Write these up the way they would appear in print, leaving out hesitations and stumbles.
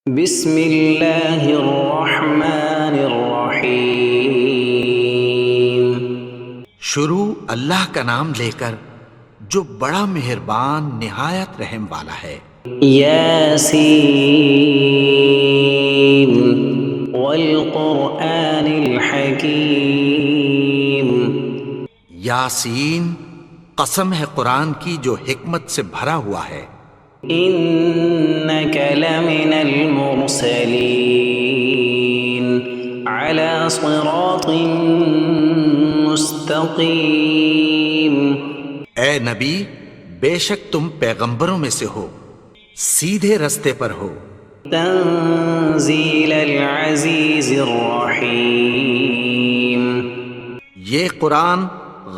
بسم اللہ الرحمن الرحیم۔ شروع اللہ کا نام لے کر جو بڑا مہربان نہایت رحم والا ہے۔ یاسین والقرآن الحکیم۔ یاسین، قسم ہے قرآن کی جو حکمت سے بھرا ہوا ہے۔ انک لمن المرسلین علی صراط مستقیم۔ اے نبی، بے شک تم پیغمبروں میں سے ہو، سیدھے رستے پر ہو۔ تنزیل العزیز الرحیم۔ یہ قرآن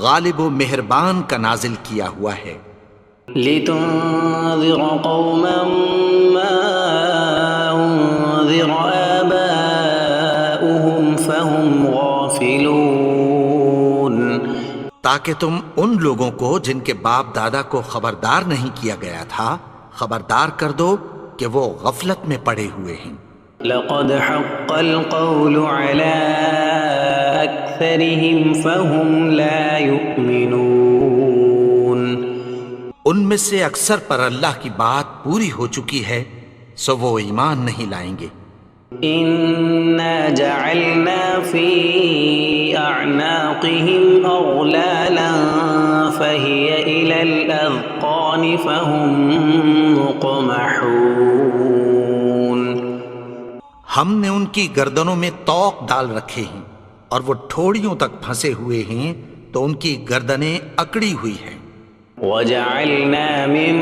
غالب و مہربان کا نازل کیا ہوا ہے۔ لتنذر قوما ما انذر آباؤهم فهم غافلون۔ تاکہ تم ان لوگوں کو جن کے باپ دادا کو خبردار نہیں کیا گیا تھا خبردار کر دو کہ وہ غفلت میں پڑے ہوئے ہیں۔ لقد حق القول على أكثرهم فهم لا يؤمنون۔ ان میں سے اکثر پر اللہ کی بات پوری ہو چکی ہے سو وہ ایمان نہیں لائیں گے۔ إنا جعلنا في أعناقهم أغلالا فهي إلى الأذقان فهم مقمحون۔ ہم نے ان کی گردنوں میں طوق ڈال رکھے ہیں اور وہ ٹھوڑیوں تک پھنسے ہوئے ہیں تو ان کی گردنیں اکڑی ہوئی ہیں۔ وجعلنا من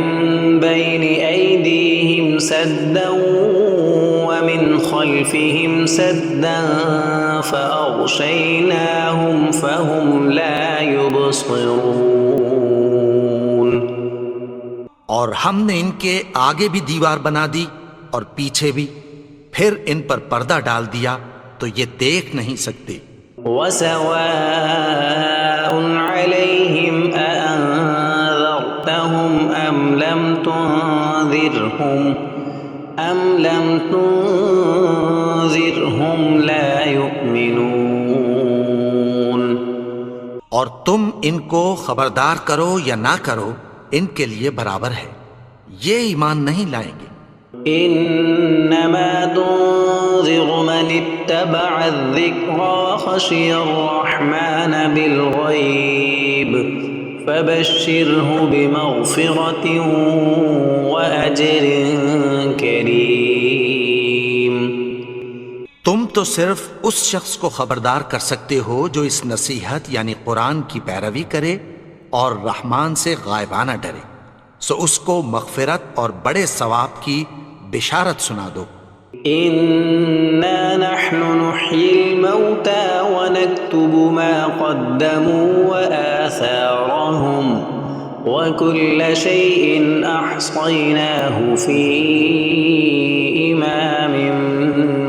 بين أيديهم سدا ومن خلفهم سدا فأغشيناهم فهم لا يبصرون۔ اور ہم نے ان کے آگے بھی دیوار بنا دی اور پیچھے بھی، پھر ان پر پردہ ڈال دیا تو یہ دیکھ نہیں سکتے۔ وسواء عليهم أأنذرتهم أم لم تنذرهم لا يؤمنون۔ اور تم ان کو خبردار کرو یا نہ کرو ان کے لیے برابر ہے، یہ ایمان نہیں لائیں گے۔ انما تنذر من اتبع الذکر وخشی الرحمن بالغیب فبشرہ بمغفرۃ واجر کریم۔ تم تو صرف اس شخص کو خبردار کر سکتے ہو جو اس نصیحت یعنی قرآن کی پیروی کرے اور رحمان سے غائبانہ ڈرے، سو اس کو مغفرت اور بڑے ثواب کی بشارت سنا دو۔ انا نحن نحيي الموتى ونكتب ما قدموا وآثارهم وكل شيء احصيناه في امام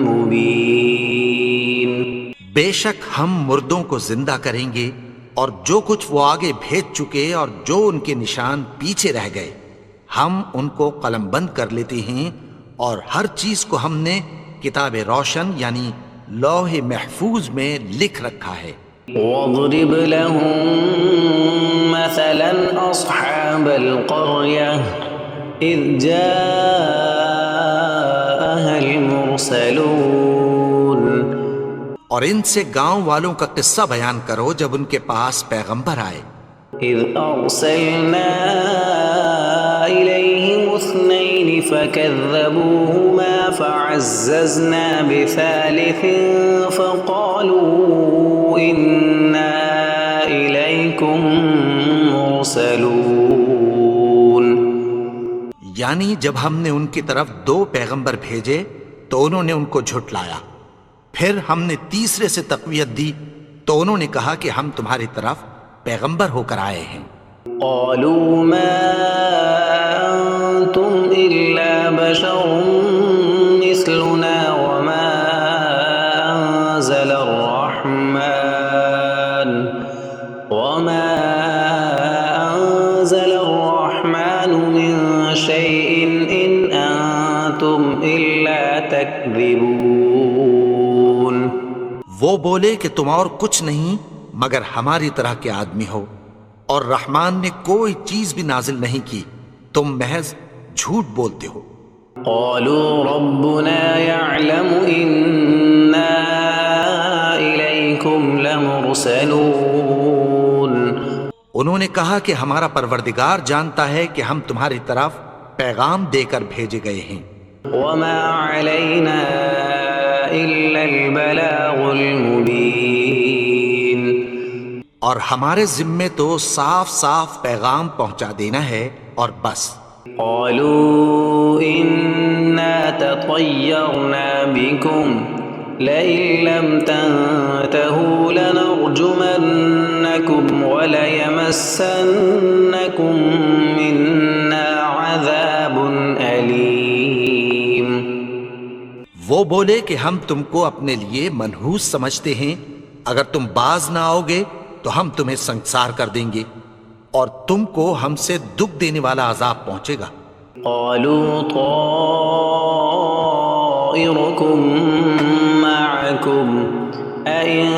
مبين۔ بے شک ہم مردوں کو زندہ کریں گے اور جو کچھ وہ آگے بھیج چکے اور جو ان کے نشان پیچھے رہ گئے ہم ان کو قلم بند کر لیتے ہیں، اور ہر چیز کو ہم نے کتاب روشن یعنی لوح محفوظ میں لکھ رکھا ہے۔ واضرب لهم مثلا اصحاب القرية اذ جاءها المرسلون۔ اور ان سے گاؤں والوں کا قصہ بیان کرو جب ان کے پاس پیغمبر آئے۔ اذ ارسلنا الیہم اثنین فکذبوہما فعززنا بثالث فقالوا انا الیکم مرسلون۔ یعنی جب ہم نے ان کی طرف 2 پیغمبر بھیجے تو انہوں نے ان کو جھٹلایا، پھر ہم نے تیسرے سے تقویت دی تو انہوں نے کہا کہ ہم تمہاری طرف پیغمبر ہو کر آئے ہیں۔ قالوا ما انتم الا بشر مثلنا وما انزل الرحمن من شيء ان انتم الا تكذبون وہ بولے کہ تم اور کچھ نہیں مگر ہماری طرح کے آدمی ہو، اور رحمان نے کوئی چیز بھی نازل نہیں کی، تم محض جھوٹ بولتے ہو۔ قالوا ربنا يعلم إنا إليكم لمرسلون انہوں نے کہا کہ ہمارا پروردگار جانتا ہے کہ ہم تمہاری طرف پیغام دے کر بھیجے گئے ہیں، وما علينا إلا البلاغ المبين اور ہمارے ذمے تو صاف صاف پیغام پہنچا دینا ہے اور بس۔ قالوا إنا تطيرنا بكم لئن لم تنتهوا لنرجمنكم وليمسنكم منا عذاب أليم وہ بولے کہ ہم تم کو اپنے لیے منحوس سمجھتے ہیں، اگر تم باز نہ آؤ گے تو ہم تمہیں سنگسار کر دیں گے اور تم کو ہم سے دکھ دینے والا عذاب پہنچے گا۔ قالوا طائركم معكم أئن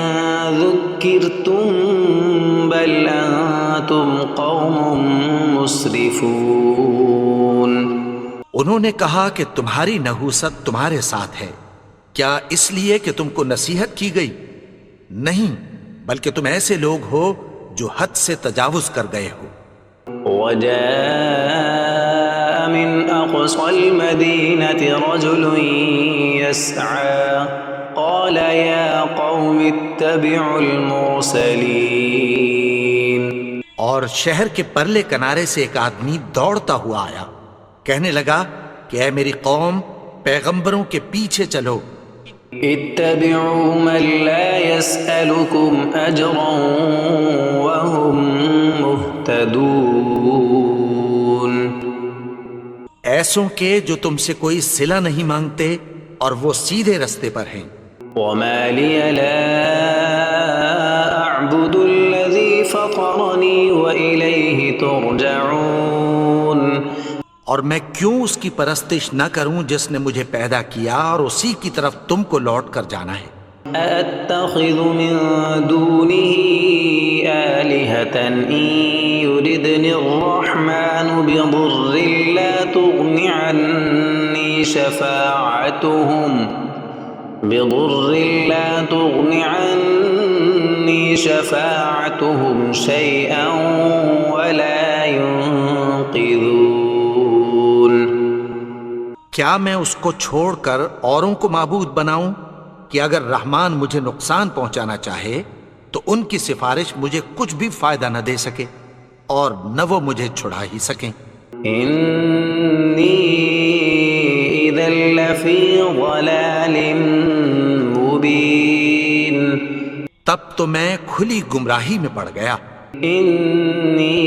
ذكرتم بل أنتم قوم مسرفون انہوں نے کہا کہ تمہاری نحوست تمہارے ساتھ ہے، کیا اس لیے کہ تم کو نصیحت کی گئی؟ نہیں، بلکہ تم ایسے لوگ ہو جو حد سے تجاوز کر گئے ہو۔ وجاء من أقصى المدينة رجل يسعى قال يا قوم اتبعوا المرسلين اور شہر کے پرلے کنارے سے ایک آدمی دوڑتا ہوا آیا، کہنے لگا کہ اے میری قوم، پیغمبروں کے پیچھے چلو۔ اتبعوا من لا يسألكم أجرا وهم مهتدون ایسوں کے جو تم سے کوئی صلہ نہیں مانگتے اور وہ سیدھے رستے پر ہیں۔ وما لي لا أعبد الذي فطرني وإليه ترجعون اور میں کیوں اس کی پرستش نہ کروں جس نے مجھے پیدا کیا اور اسی کی طرف تم کو لوٹ کر جانا ہے۔ أأتخذ من دونه آلهة إن يردني الرحمن بضر لا تغن عني شفاعتهم شيئا ولا ينقذون کیا میں اس کو چھوڑ کر اوروں کو معبود بناؤں کہ اگر رحمان مجھے نقصان پہنچانا چاہے تو ان کی سفارش مجھے کچھ بھی فائدہ نہ دے سکے اور نہ وہ مجھے چھڑا ہی سکیں۔ إني إذا لفي ضلال مبين تب تو میں کھلی گمراہی میں پڑ گیا۔ إني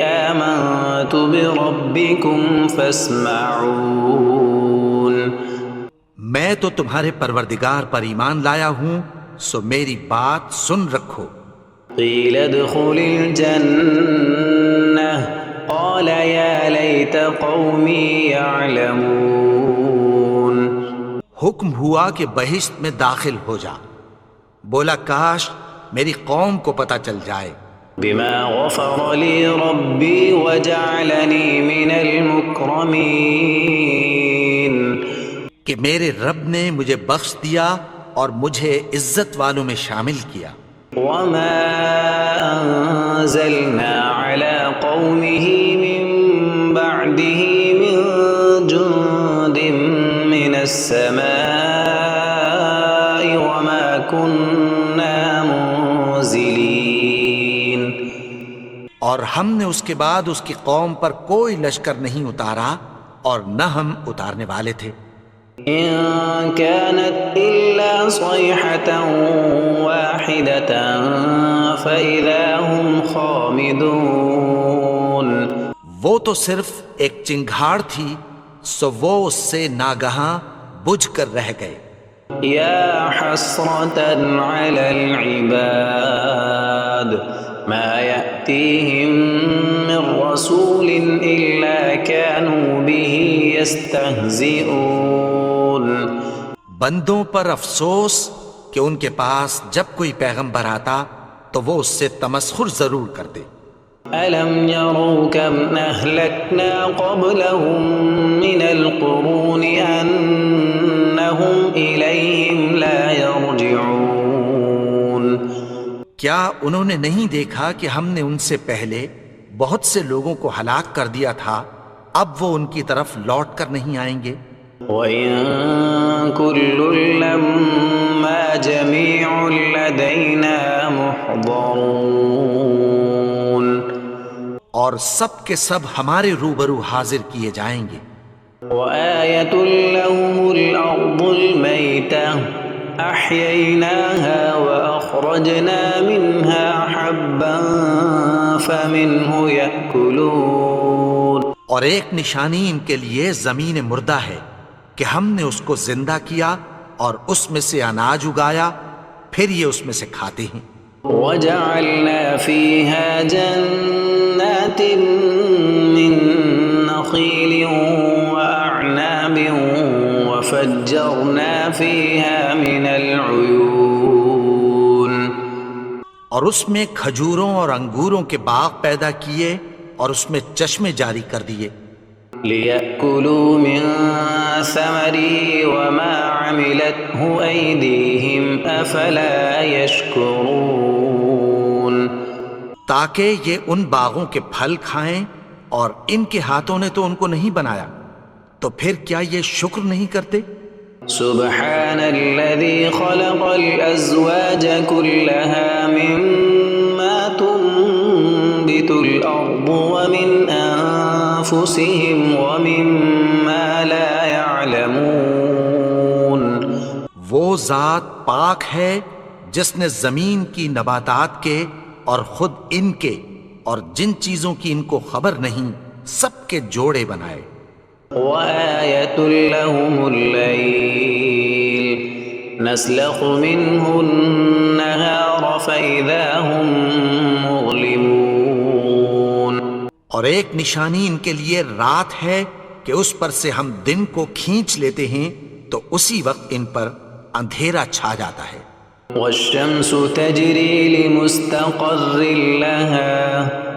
آمنت بربكم فاسمعون میں تو تمہارے پروردگار پر ایمان لایا ہوں، سو میری بات سن رکھو۔ قيل ادخل الجنة قال يا ليت قومي يعلمون حکم ہوا کہ بہشت میں داخل ہو جا، بولا کاش میری قوم کو پتہ چل جائے۔ بما غفر لي ربي وجعلني من المكرمين کہ میرے رب نے مجھے بخش دیا اور مجھے عزت والوں میں شامل کیا۔ وما أنزلنا على قومه من بعده من جند من السماء وما كنا منزلين اور ہم نے اس کے بعد اس کی قوم پر کوئی لشکر نہیں اتارا اور نہ ہم اتارنے والے تھے۔ إن كانت إلا صيحة واحدة فإذا هم خامدون وہ تو صرف ایک چنگھاڑ تھی، سو وہ اس سے ناگہاں بجھ کر رہ گئے۔ يا حسرة على العباد ما يأتيهم من رسول إلا كانوا به يستهزئون بندوں پر افسوس کہ ان کے پاس جب کوئی پیغمبر آتا تو وہ اس سے تمسخر ضرور کرتے۔ أَلَمْ يَرَوْا كَمْ أَهْلَكْنَا قَبْلَهُمْ مِنَ الْقُرُونِ أَنَّهُمْ إِلَيْهِمْ لَا يَرْجِعُونَ۔ کیا انہوں نے نہیں دیکھا کہ ہم نے ان سے پہلے بہت سے لوگوں کو ہلاک کر دیا تھا، اب وہ ان کی طرف لوٹ کر نہیں آئیں گے؟ وَإِن كُلٌّ لَّمَّا جَمِيعٌ لَّدَيْنَا مُحْضَرُونَ، اور سب کے سب ہمارے روبرو حاضر کیے جائیں گے۔ وَآيَةٌ لَّهُمُ الْأَرْضُ الْمَيْتَةُ أَحْيَيْنَاهَا وَأَخْرَجْنَا مِنْهَا حَبًّا فَمِنْهُ يَأْكُلُونَ۔ اور ایک نشانی ان کے لیے زمین مردہ ہے کہ ہم نے اس کو زندہ کیا اور اس میں سے اناج اگایا، پھر یہ اس میں سے کھاتے ہیں۔ وَجَعَلْنَا فِيهَا جَنَّاتٍ مِّن نَّخِيلٍ وَأَعْنَابٍ وَفَجَّرْنَا فِيهَا مِنَ الْعُيُونِ، اور اس میں کھجوروں اور انگوروں کے باغ پیدا کیے اور اس میں چشمے جاری کر دیے۔ لِيَأْكُلُوا مِن ثَمَرِهِ وَمَا عَمِلَتْهُ أَيْدِيهِمْ أَفَلَا يَشْكُرُونَ، تاکہ یہ ان باغوں کے پھل کھائیں، اور ان کے ہاتھوں نے تو ان کو نہیں بنایا، تو پھر کیا یہ شکر نہیں کرتے؟ سبحان الذي خلق الأزواج كلها مما تنبت الأرض ومن أنفسهم ومما لا يعلمون۔ وہ ذات پاک ہے جس نے زمین کی نباتات کے اور خود ان کے اور جن چیزوں کی ان کو خبر نہیں سب کے جوڑے بنائے۔ وآية لهم الليل نسلخ منه النهار فإذا هم مظلمون، اور ایک نشانی ان کے لیے رات ہے کہ اس پر سے ہم دن کو کھینچ لیتے ہیں تو اسی وقت ان پر اندھیرا چھا جاتا ہے۔ والشمس تجري لمستقر لها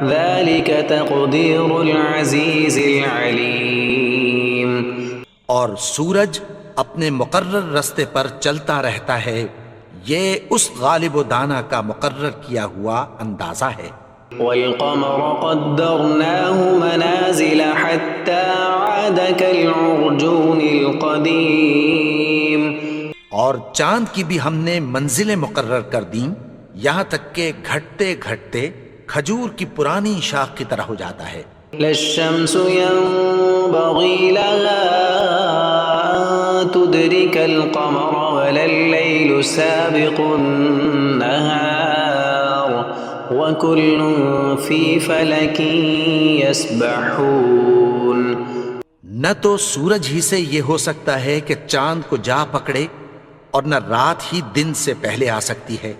ذلك تقدير العزيز العليم، اور سورج اپنے مقرر رستے پر چلتا رہتا ہے، یہ اس غالب و دانا کا مقرر کیا ہوا اندازہ ہے۔ والقمر قدرناه منازل حتى عاد كالعرجون القديم، اور چاند کی بھی ہم نے منزلیں مقرر کر دیں یہاں تک کہ گھٹتے گھٹتے کھجور کی پرانی شاخ کی طرح ہو جاتا ہے۔ لا الشمس ينبغي لها أن تدرك القمر ولا الليل سابق النهار وكل في فلك يسبحون۔ نہ تو سورج ہی سے یہ ہو سکتا ہے کہ چاند کو جا پکڑے، اور نہ رات ہی دن سے پہلے آ سکتی ہے،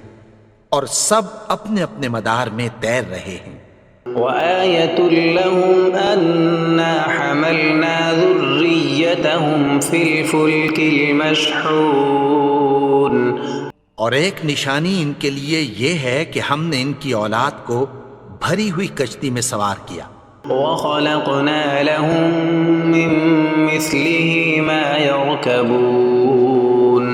اور سب اپنے اپنے مدار میں تیر رہے ہیں۔ وآية لهم أنا حملنا ذريتهم في الفلك المشحون، اور ایک نشانی ان کے لیے یہ ہے کہ ہم نے ان کی اولاد کو بھری ہوئی کشتی میں سوار کیا۔ وخلقنا لهم من مثله ما يركبون،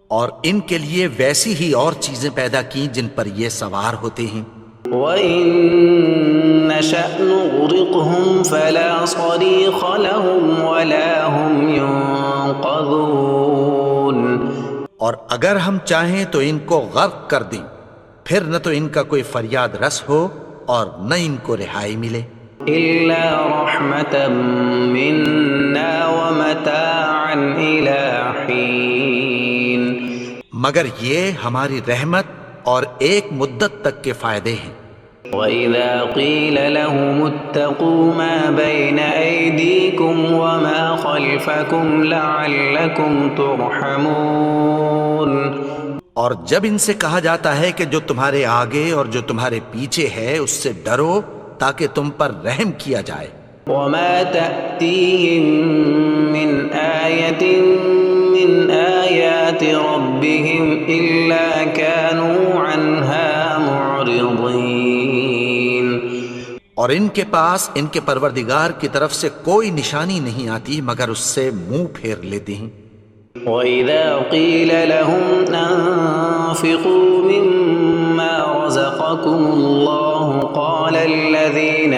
اور ان کے لیے ویسی ہی اور چیزیں پیدا کی جن پر یہ سوار ہوتے ہیں۔ وَإِن نَّشَأْ نُغْرِقْهُمْ فَلَا صَرِيخَ لَهُمْ وَلَا هُمْ يُنقَذُونَ، اور اگر ہم چاہیں تو ان کو غرق کر دیں، پھر نہ تو ان کا کوئی فریاد رس ہو اور نہ ان کو رہائی ملے۔ إِلَّا رَحْمَةً مِّنَّا وَمَتَاعًا إِلَىٰ حِينٍ، مگر یہ ہماری رحمت اور ایک مدت تک کے فائدے ہیں۔ وَإِذَا قِيلَ لَهُمُ اتَّقُوا مَا بَيْنَ أَيْدِيكُمْ وَمَا خَلْفَكُمْ لَعَلَّكُمْ تُرْحَمُونَ، اور جب ان سے کہا جاتا ہے کہ جو تمہارے آگے اور جو تمہارے پیچھے ہے اس سے ڈرو تاکہ تم پر رحم کیا جائے۔ وَمَا تَأْتِيهِم مِّنْ آيَةٍ مِّن من آيات ربهم إلا كانوا عنها معرضين. اور ان کے پاس ان کے پروردگار کی طرف سے کوئی نشانی نہیں آتی مگر اس سے منہ پھیر لیتے ہیں. وَإِذَا قِيلَ لَهُمْ أَنفِقُوا مِمَّا رَزَقَكُمُ اللَّهُ قَالَ الَّذِينَ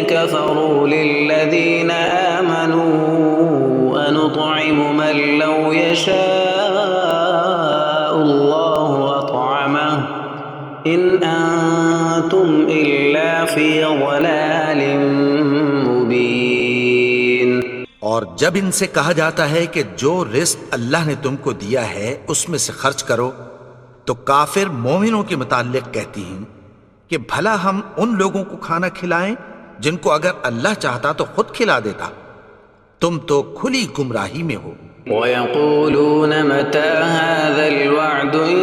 كَفَرُوا لِلَّذِينَ آمَنُوا أَنُطْعِمُ مَن لَّوْ يَشَاءُ اللَّهُ أَطْعَمَهُ إِنْ أَنتُمْ إِلَّا فِي ضَلَالٍ مُبِينٍ. اور جب ان سے کہا جاتا ہے کہ جو رزق اللہ نے تم کو دیا ہے اس میں سے خرچ کرو، تو کافر مومنوں کے متعلق کہتی ہیں کہ بھلا ہم ان لوگوں کو کھانا کھلائیں جن کو اگر اللہ چاہتا تو خود کھلا دیتا. تم تو کھلی گمراہی میں ہو. وَيَقُولُونَ مَتَى هَذَا الْوَعْدُ إِن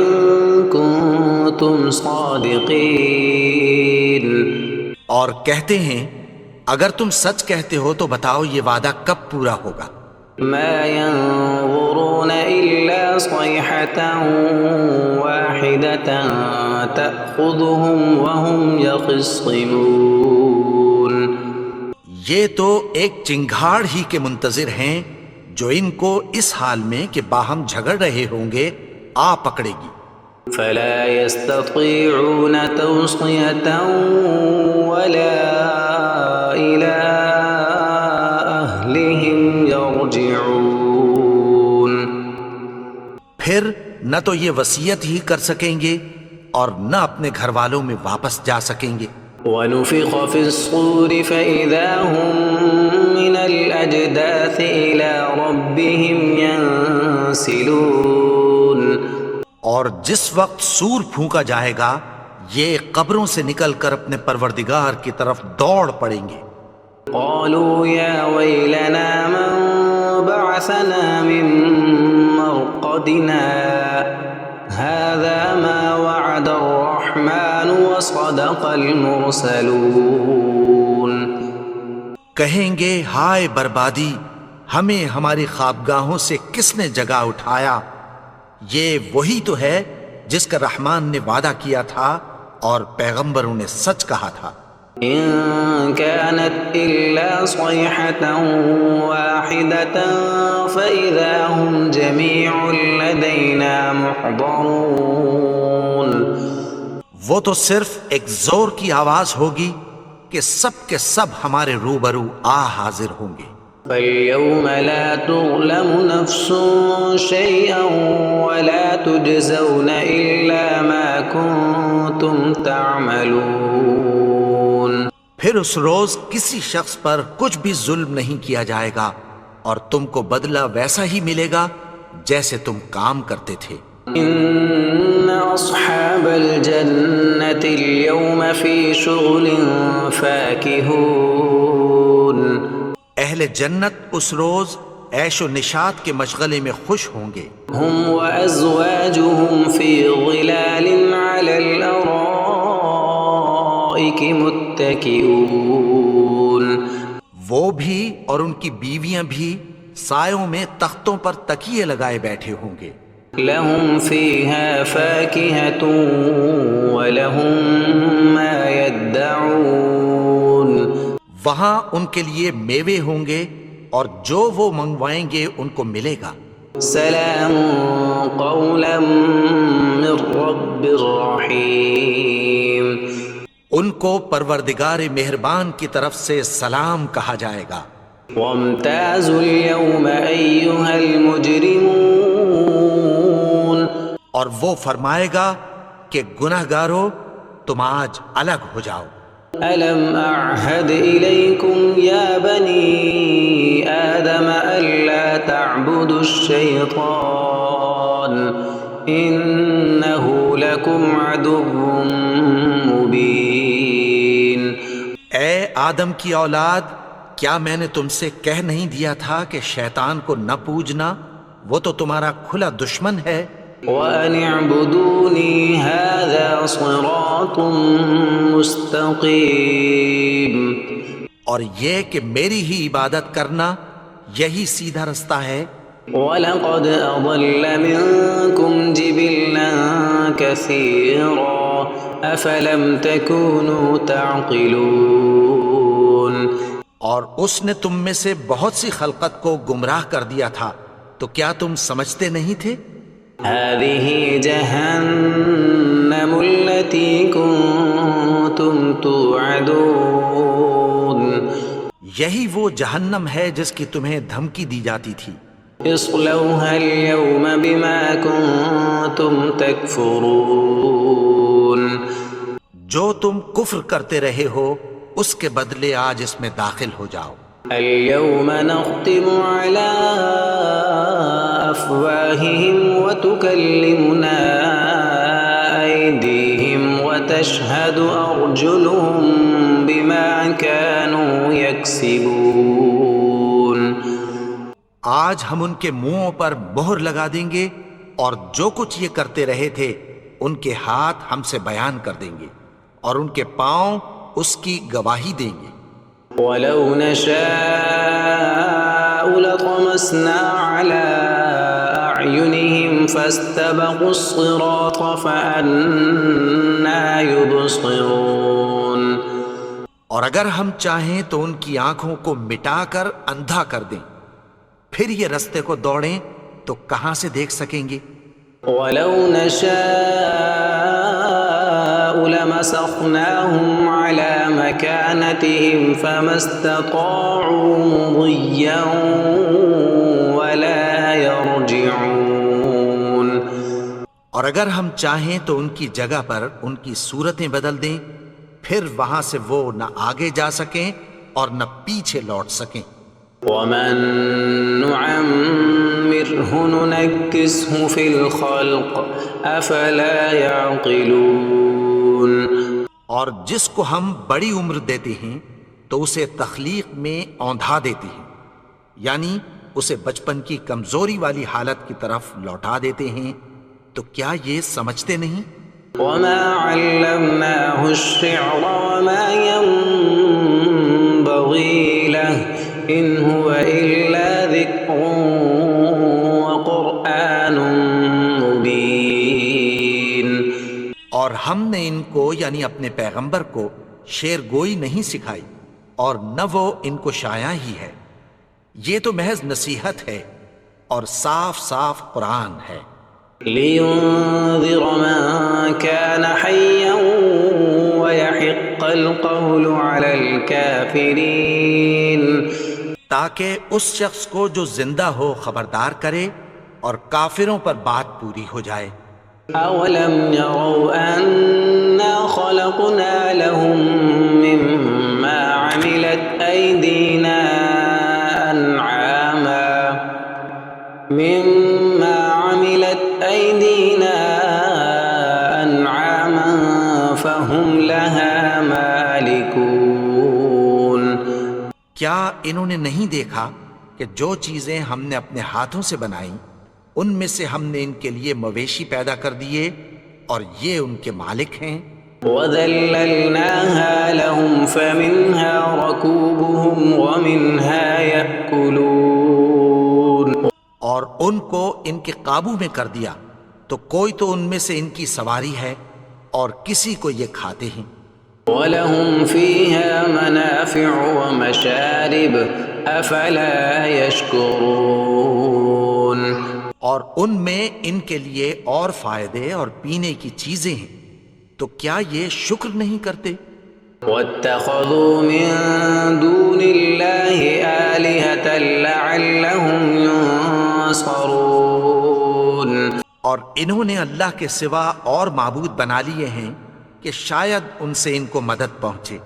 كُنتُمْ صَادِقِينَ. اور کہتے ہیں اگر تم سچ کہتے ہو تو بتاؤ یہ وعدہ کب پورا ہوگا. مَا يَنظُرُونَ إِلَّا صَيْحَةً وَاحِدَةً تَأْخُذُهُمْ وَهُمْ يَخِصِّمُونَ. یہ تو ایک چنگھاڑ ہی کے منتظر ہیں جو ان کو اس حال میں کہ باہم جھگڑ رہے ہوں گے آ پکڑے گی. فَلَا يَسْتَطِيعُونَ تَوْصِيَةً وَلَا إِلَىٰ أَهْلِهِمْ يَرْجِعُونَ. پھر نہ تو یہ وصیت ہی کر سکیں گے اور نہ اپنے گھر والوں میں واپس جا سکیں گے. وَنُفِخَ فِي الصُّورِ فَإِذَا هُم مِّنَ الْأَجْدَاثِ إِلَىٰ رَبِّهِمْ يَنسِلُونَ. اور جس وقت سور پھونکا جائے گا یہ قبروں سے نکل کر اپنے پروردگار کی طرف دوڑ پڑیں گے. قَالُوا يَا وَيْلَنَا مَن بَعَثَنَا مِن مَّرْقَدِنَا هَٰذَا مَا وَعَدَ الرَّحْمَٰنُ وَصَدَقَ الْمُرْسَلُونَ. کہیں گے ہائے بربادی، ہمیں ہماری خوابگاہوں سے کس نے جگا اٹھایا. یہ وہی تو ہے جس کا رحمان نے وعدہ کیا تھا اور پیغمبروں نے سچ کہا تھا. إِن كَانَتْ إِلَّا صَيْحَةً وَاحِدَةً فَإِذَا هُمْ جَمِيعٌ لَّدَيْنَا مُحْضَرُونَ. وہ تو صرف ایک زور کی آواز ہوگی کہ سب کے سب ہمارے روبرو آ حاضر ہوں گے. فَالْيَوْمَ لَا تُظْلَمُ نَفْسٌ شَيْئًا وَلَا تُجْزَوْنَ إِلَّا مَا كُنتُمْ تَعْمَلُونَ. پھر اس روز کسی شخص پر کچھ بھی ظلم نہیں کیا جائے گا اور تم کو بدلہ ویسا ہی ملے گا جیسے تم کام کرتے تھے. إِنَّ أَصْحَابَ الْجَنَّةِ الْيَوْمَ فِي شُغُلٍ فَاكِهُونَ. اہل جنت اس روز عیش و نشاط کے مشغلے میں خوش ہوں گے. هُمْ وَأَزْوَاجُهُمْ فِي ظِلَالٍ عَلَى الْأَرَائِكِ مُتَّكِئُونَ. وہ بھی اور ان کی بیویاں بھی سایوں میں تختوں پر تکیے لگائے بیٹھے ہوں گے. لَهُمْ فِيهَا فَاكِهَةٌ وَلَهُمْ مَا يَدَّعُونَ. وہاں ان کے لیے میوے ہوں گے اور جو وہ منگوائیں گے ان کو ملے گا. سلام قولا من رب رحیم. ان کو پروردگار مہربان کی طرف سے سلام کہا جائے گا. وامتازوا اليوم ایھا المجرمون. اور وہ فرمائے گا کہ گنہگارو تم آج الگ ہو جاؤ. ألم أعهد إليكم يا بني آدم ألا تعبدوا الشيطان إنه لكم عدو مبين. اے آدم کی اولاد، کیا میں نے تم سے کہہ نہیں دیا تھا کہ شیطان کو نہ پوجنا، وہ تو تمہارا کھلا دشمن ہے. وَأَنِ اعْبُدُونِي هَذَا صِرَاطٌ مُسْتَقِيمٌ. اور یہ کہ میری ہی عبادت کرنا یہی سیدھا رستہ ہے۔ وَلَقَدْ أَضَلَّ مِنكُمْ جِبِلًّا كَثِيرًا أَفَلَمْ تَكُونُوا تَعْقِلُونَ۔ اور اس نے تم میں سے بہت سی خلقت کو گمراہ کر دیا تھا، تو کیا تم سمجھتے نہیں تھے؟ هَذِهِ جَهَنَّمُ الَّتِي كُنتُمْ تُوعَدُونَ۔ یہی وہ جہنم ہے جس کی تمہیں دھمکی دی جاتی تھی۔ اصلوها اليوم بما كنتم تكفرون۔ جو تم کفر کرتے رہے ہو اس کے بدلے آج اس میں داخل ہو جاؤ۔ اليوم نختم على أفواههم وتكلمنا أيديهم وتشهد أرجلهم بما كانوا يكسبون۔ آج ہم ان کے منہوں پر مہر لگا دیں گے اور جو کچھ یہ کرتے رہے تھے ان کے ہاتھ ہم سے بیان کر دیں گے اور ان کے پاؤں اس کی گواہی دیں گے۔ وَلَوْ نَشَاءُ لَطَمَسْنَا عَلَىٰ أَعْيُنِهِمْ فَاسْتَبَقُوا الصِّرَاطَ فَأَنَّىٰ يُبْصِرُونَ۔ اور اگر ہم چاہیں تو ان کی آنکھوں کو مٹا کر اندھا کر دیں، پھر یہ رستے کو دوڑیں تو کہاں سے دیکھ سکیں گے؟ وَلَوْ نَشَاءُ لَمَسَخْنَاهُمْ عَلَىٰ مَكَانَتِهِمْ فَمَا اسْتَطَاعُوا مُضِيًّا وَلَا يَرْجِعُونَ۔ اور اگر ہم چاہیں تو ان کی جگہ پر ان کی صورتیں بدل دیں، پھر وہاں سے وہ نہ آگے جا سکیں اور نہ پیچھے لوٹ سکیں۔ وَمَن نُعَمِّرْهُ نُنَكِّسْهُ فِي الْخَلْقِ أَفَلَا يَعْقِلُونَ۔ اور جس کو ہم بڑی عمر دیتے ہیں تو اسے تخلیق میں اوندھا دیتے ہیں، یعنی اسے بچپن کی کمزوری والی حالت کی طرف لوٹا دیتے ہیں، تو کیا یہ سمجھتے نہیں؟ وَمَا عَلَّمْنَاهُ الشِّعْرَ وَمَا يَنبَغِي لَهُ إِنْ هُوَ إِلَّا ذِكْرٌ وَقُرْآنٌ مُبِينٌ۔ اور ہم نے ان کو یعنی اپنے پیغمبر کو شعر گوئی نہیں سکھائی، اور نہ وہ ان کو شایع ہی ہے، یہ تو محض نصیحت ہے اور صاف صاف قرآن ہے۔ لِيُنذِرَ مَن كَانَ حَيًّا وَيَحِقَّ الْقَوْلُ عَلَى الْكَافِرِينَ۔ تاکہ اس شخص کو جو زندہ ہو خبردار کرے اور کافروں پر بات پوری ہو جائے۔ أَوَلَمْ يَرَوْا أَنَّا خَلَقْنَا لَهُم مِّمَّا عَمِلَتْ أَيْدِينَا أَنْعَامًا فَهُمْ لَهَا مَالِكُونَ۔ کیا انہوں نے نہیں دیکھا کہ جو چیزیں ہم نے اپنے ہاتھوں سے بنائیں ان میں سے ہم نے ان کے لیے مویشی پیدا کر دیے اور یہ ان کے مالک ہیں۔ وَذَلَّلْنَاهَا لَهُمْ فَمِنْهَا رَكُوبُهُمْ وَمِنْهَا يَأْكُلُونَ۔ اور ان کو ان کے قابو میں کر دیا تو کوئی تو ان میں سے ان کی سواری ہے اور کسی کو یہ کھاتے ہیں۔ وَلَهُمْ فِيهَا مَنَافِعُ وَمَشَارِبُ أَفَلَا يَشْكُرُونَ۔ اور ان میں ان کے لیے اور فائدے اور پینے کی چیزیں ہیں، تو کیا یہ شکر نہیں کرتے؟ وَاتَّخَذُوا مِن دُونِ اللَّهِ آلِهَةً لَعَلَّهُمْ يُنصَرُونَ۔ اور انہوں نے اللہ کے سوا اور معبود بنا لیے ہیں کہ شاید ان سے ان کو مدد پہنچے۔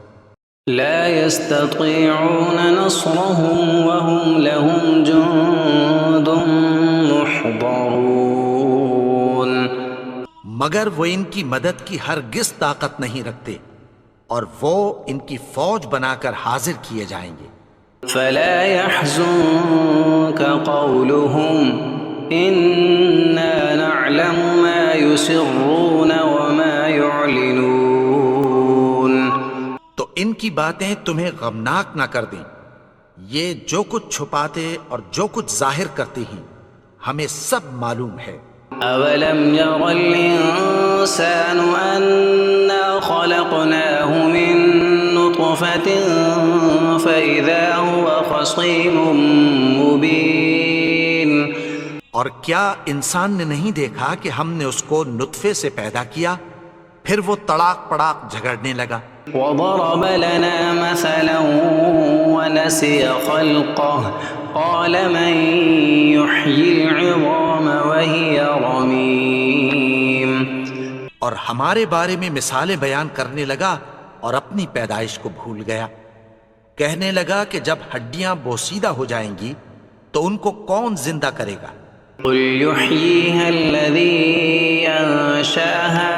لا يستطيعون نصرهم وهم لهم جند محضرون۔ مگر وہ ان کی مدد کی ہرگز طاقت نہیں رکھتے اور وہ ان کی فوج بنا کر حاضر کیے جائیں گے۔ فلا يحزنك قولهم إنا نعلم ما يسرون وما يعلنون۔ تو ان کی باتیں تمہیں غمناک نہ کر دیں، یہ جو کچھ چھپاتے اور جو کچھ ظاہر کرتے ہیں ہمیں سب معلوم ہے۔ أولم ير الإنسان أنا خلقناه من نطفة فإذا هو خصيم مبين۔ اور کیا انسان نے نہیں دیکھا کہ ہم نے اس کو نطفے سے پیدا کیا پھر وہ تڑاک پڑاک جھگڑنے لگا۔ وضرب لنا مثلا ونسي خلقه قال من يحيي العظام وهي رميم۔ اور ہمارے بارے میں مثالیں بیان کرنے لگا اور اپنی پیدائش کو بھول گیا۔ کہنے لگا کہ جب ہڈیاں بوسیدہ ہو جائیں گی تو ان کو کون زندہ کرے گا؟ قل يحييها الذي أنشأها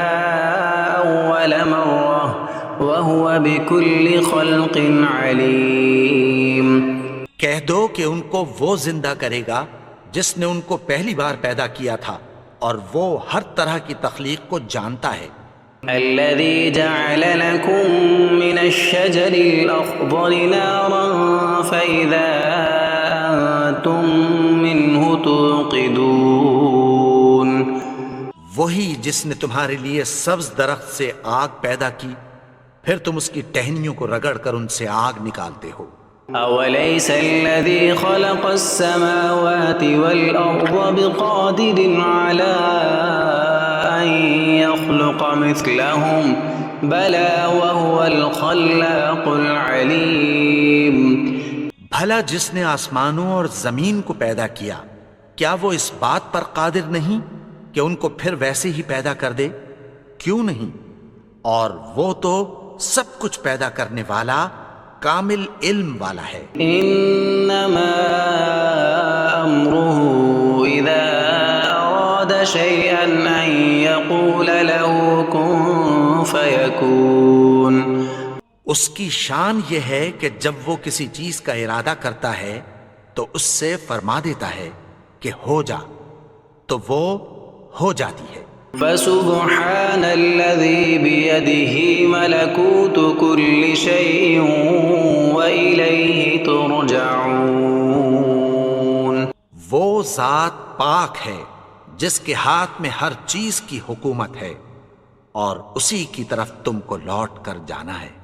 أول مرة وهو بكل خلق عليم۔ کہہ دو کہ ان کو وہ زندہ کرے گا جس نے ان کو پہلی بار پیدا کیا تھا اور وہ ہر طرح کی تخلیق کو جانتا ہے۔ الذي جعل لكم من الشجر الأخضر نارا فإذا أنتم منه توقدون۔ وہی جس نے تمہارے لیے سبز درخت سے آگ پیدا کی پھر تم اس کی ٹہنیوں کو رگڑ کر ان سے آگ نکالتے ہو۔ أوليس الذي خلق السماوات والأرض بقادر على أن يخلق مثلهم بلى وهو الخلاق العليم۔ بھلا جس نے آسمانوں اور زمین کو پیدا کیا کیا وہ اس بات پر قادر نہیں کہ ان کو پھر ویسے ہی پیدا کر دے؟ کیوں نہیں؟ اور وہ تو سب کچھ پیدا کرنے والا کامل علم والا ہے۔ انما امره اذا اراد شيئا ان يقول له كن فيكون۔ اس کی شان یہ ہے کہ جب وہ کسی چیز کا ارادہ کرتا ہے تو اس سے فرما دیتا ہے کہ ہو جا تو وہ ہو جاتی ہے۔ فسبحان الذي بيده ملكوت كل شيء وإليه ترجعون۔ وہ ذات پاک ہے جس کے ہاتھ میں ہر چیز کی حکومت ہے اور اسی کی طرف تم کو لوٹ کر جانا ہے۔